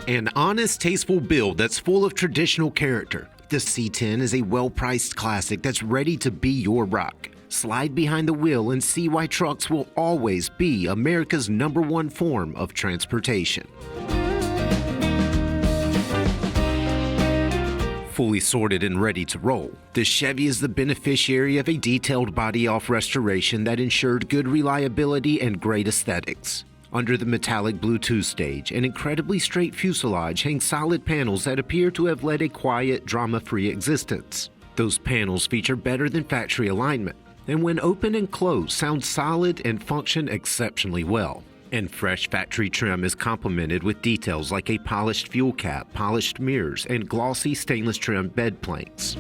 An honest, tasteful build that's full of traditional character. The C10 is a well-priced classic that's ready to be your rock. Slide behind the wheel and see why trucks will always be America's #1 form of transportation. Fully sorted and ready to roll, the Chevy is the beneficiary of a detailed body-off restoration that ensured good reliability and great aesthetics. Under the metallic Bluetooth stage, an incredibly straight fuselage hangs solid panels that appear to have led a quiet, drama-free existence. Those panels feature better than factory alignment, and when open and closed sound solid and function exceptionally well. And fresh factory trim is complemented with details like a polished fuel cap, polished mirrors, and glossy stainless trim bed planks.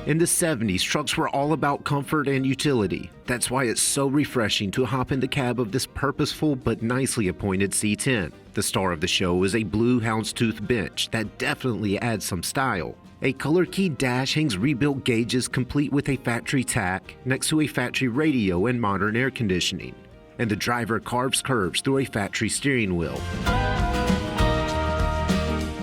In the 70s, trucks were all about comfort and utility. That's why it's so refreshing to hop in the cab of this purposeful but nicely appointed C10. The star of the show is a blue houndstooth bench that definitely adds some style. A color-keyed dash hangs rebuilt gauges complete with a factory tack next to a factory radio and modern air conditioning. And the driver carves curves through a factory steering wheel.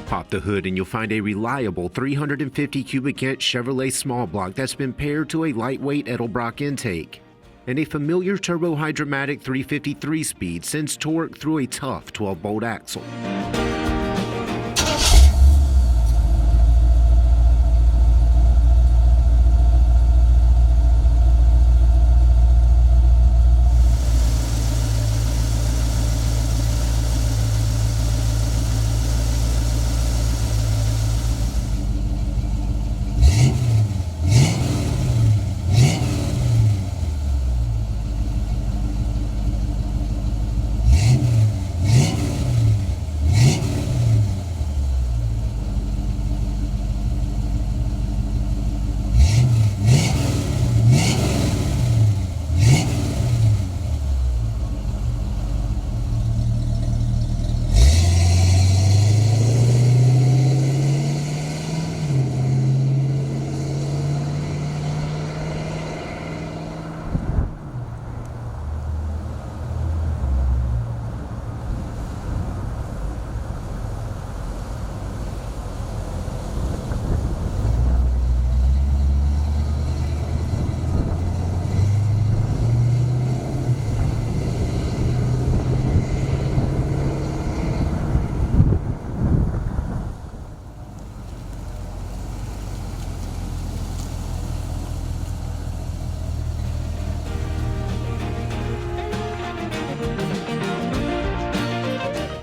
Pop the hood and you'll find a reliable 350 cubic inch Chevrolet small block that's been paired to a lightweight Edelbrock intake. And a familiar turbo-hydromatic 353 speed sends torque through a tough 12-bolt axle.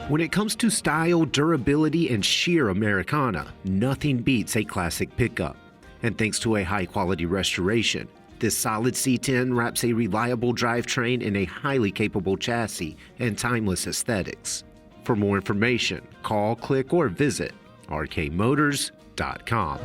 When it comes to style, durability, and sheer Americana, nothing beats a classic pickup. And thanks to a high-quality restoration, this solid C10 wraps a reliable drivetrain in a highly capable chassis and timeless aesthetics. For more information, call, click, or visit rkmotors.com.